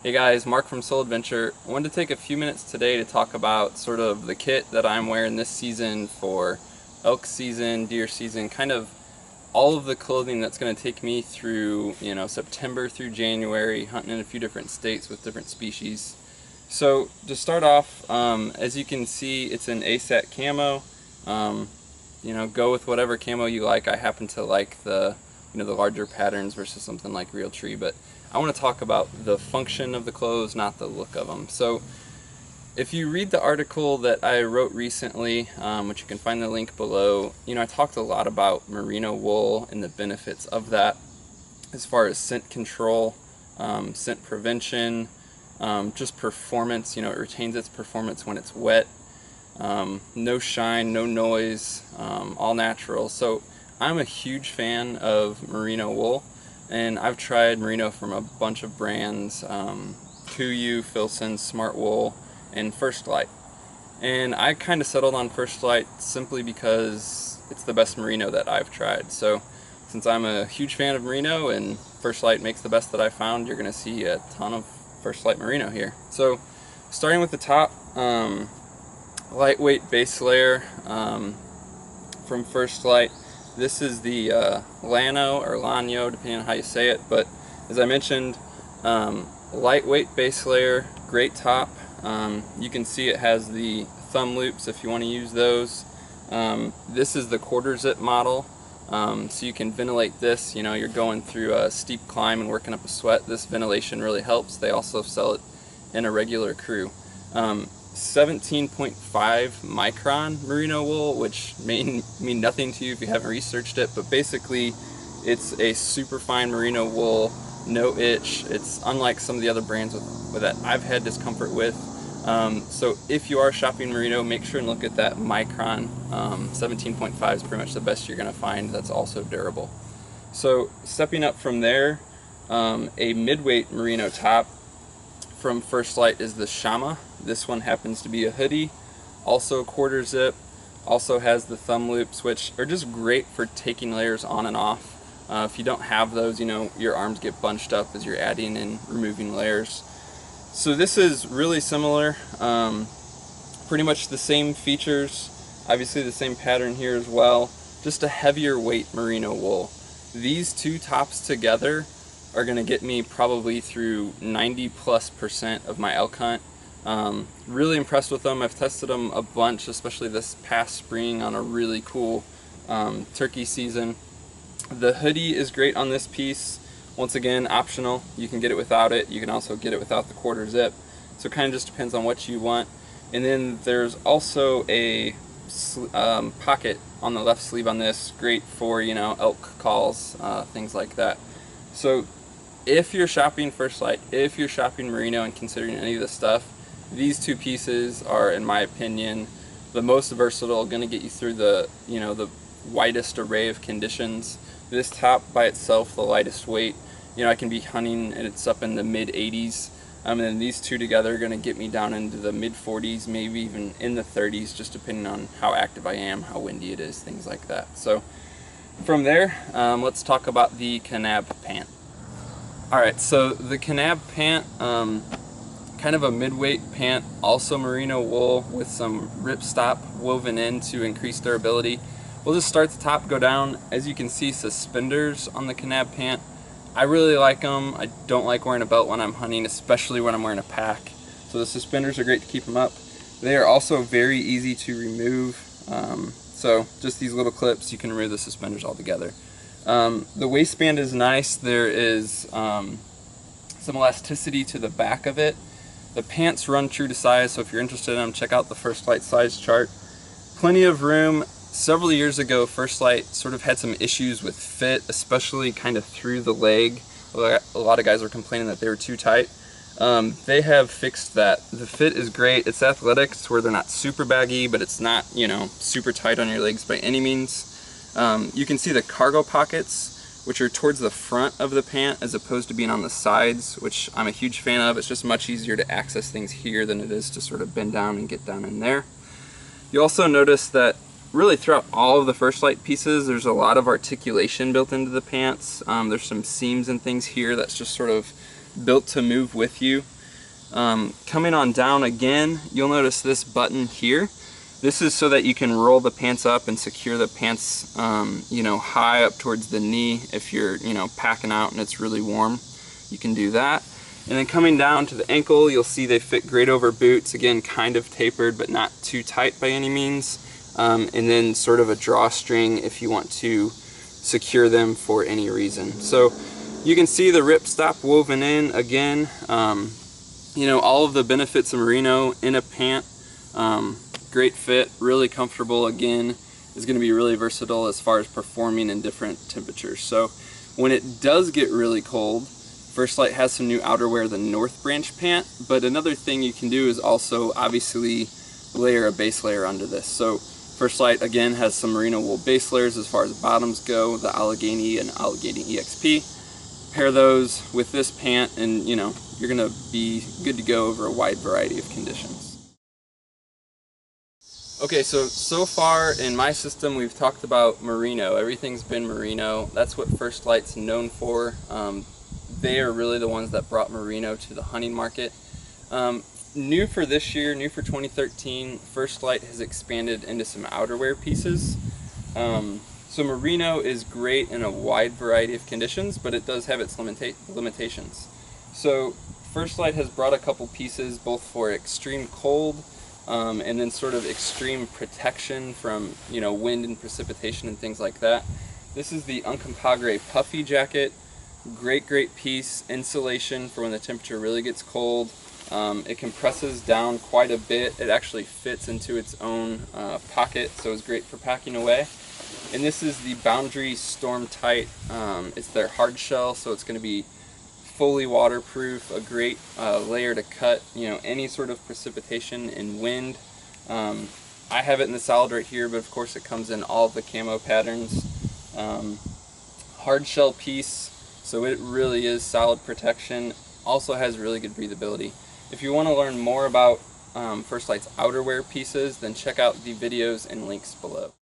Hey guys, Mark from Soul Adventure. I wanted to take a few minutes today to talk about sort of the kit that I'm wearing this season for elk season, deer season, kind of all of the clothing that's going to take me through, September through January, hunting in a few different states with different species. So to start off, as you can see, it's an ASAT camo. Go with whatever camo you like. I happen to like the larger patterns versus something like Realtree, but I want to talk about the function of the clothes, not the look of them. So if you read the article that I wrote recently, which you can find the link below, I talked a lot about merino wool and the benefits of that as far as scent control, scent prevention, just performance. It retains its performance when it's wet, no shine, no noise, all natural. So I'm a huge fan of merino wool, and I've tried merino from a bunch of brands, Kuiu, Filson, Smart Wool, and First Lite. And I kind of settled on First Lite simply because it's the best merino that I've tried. So since I'm a huge fan of merino and First Lite makes the best that I found, you're going to see a ton of First Lite merino here. So starting with the top, lightweight base layer from First Lite. This is the Lano or Lanyo, depending on how you say it, but as I mentioned, lightweight base layer, great top. You can see it has the thumb loops if you want to use those. This is the quarter zip model, so you can ventilate this. You're going through a steep climb and working up a sweat. This ventilation really helps. They also sell it in a regular crew. 17.5 micron merino wool, which may mean nothing to you if you haven't researched it, but basically it's a super fine merino wool, no itch. It's unlike some of the other brands with that I've had discomfort with. So if you are shopping merino, make sure and look at that micron. 17.5 is pretty much the best you're going to find that's also durable. So stepping up from there, a midweight merino top from First Lite is the Shama. This one happens to be a hoodie, also a quarter zip, also has the thumb loops, which are just great for taking layers on and off. If you don't have those, your arms get bunched up as you're adding and removing layers. So this is really similar, pretty much the same features, obviously the same pattern here as well, just a heavier weight merino wool. These two tops together are going to get me probably through 90+% of my elk hunt. Really impressed with them. I've tested them a bunch, especially this past spring on a really cool turkey season. The hoodie is great on this piece. Once again, optional. You can get it without it. You can also get it without the quarter zip. So it kind of just depends on what you want. And then there's also a pocket on the left sleeve on this. Great for, elk calls, things like that. So if you're shopping First Lite, if you're shopping merino and considering any of this stuff, these two pieces are, in my opinion, the most versatile, going to get you through the widest array of conditions. This top by itself, the lightest weight, I can be hunting and it's up in the mid 80s. And then these two together are going to get me down into the mid 40s, maybe even in the 30s, just depending on how active I am, how windy it is, things like that. So from there, let's talk about the Kanab Pant. Alright, so the Kanab Pant, kind of a mid-weight pant, also merino wool with some ripstop woven in to increase durability. We'll just start at the top, go down. As you can see, suspenders on the Kanab Pant. I really like them. I don't like wearing a belt when I'm hunting, especially when I'm wearing a pack. So the suspenders are great to keep them up. They are also very easy to remove. So just these little clips, you can remove the suspenders altogether. The waistband is nice. There is some elasticity to the back of it. The pants run true to size, so if you're interested in them, check out the First Lite size chart. Plenty of room. Several years ago, First Lite sort of had some issues with fit, especially kind of through the leg. A lot of guys were complaining that they were too tight. They have fixed that. The fit is great. It's athletic, it's where they're not super baggy, but it's not, super tight on your legs by any means. You can see the cargo pockets, which are towards the front of the pant as opposed to being on the sides, which I'm a huge fan of. It's just much easier to access things here than it is to sort of bend down and get down in there. You also notice that really throughout all of the First Lite pieces, there's a lot of articulation built into the pants. There's some seams and things here that's just sort of built to move with you. Coming on down again, you'll notice this button here. This is so that you can roll the pants up and secure the pants, you know, high up towards the knee. If you're, you know, packing out and it's really warm, you can do that. And then coming down to the ankle, you'll see they fit great over boots. Again, kind of tapered, but not too tight by any means. And then sort of a drawstring if you want to secure them for any reason. So you can see the ripstop woven in again. You know, all of the benefits of merino in a pant. Great fit, really comfortable. Again, is going to be really versatile as far as performing in different temperatures. So when it does get really cold, First Lite has some new outerwear, the North Branch pant, but another thing you can do is also obviously layer a base layer under this. So First Lite again has some merino wool base layers as far as bottoms go, the Allegheny and Allegheny EXP. Pair those with this pant and, you know, you're going to be good to go over a wide variety of conditions. Okay, so far in my system we've talked about merino. Everything's been merino. That's what First Lite's known for. They are really the ones that brought merino to the hunting market. New for this year, new for 2013, First Lite has expanded into some outerwear pieces. So merino is great in a wide variety of conditions, but it does have its limitations. So First Lite has brought a couple pieces both for extreme cold and then sort of extreme protection from, you know, wind and precipitation and things like that. This is the Untitled Puffy Jacket. Great piece, insulation for when the temperature really gets cold. It compresses down quite a bit. It actually fits into its own pocket, so it's great for packing away. And this is the Boundary Storm Tight. It's their hard shell, so it's going to be fully waterproof, a great layer to cut, you know, any sort of precipitation and wind. I have it in the solid right here, but of course it comes in all of the camo patterns. Hard shell piece, so it really is solid protection. Also has really good breathability. If you want to learn more about First Lite's outerwear pieces, then check out the videos and links below.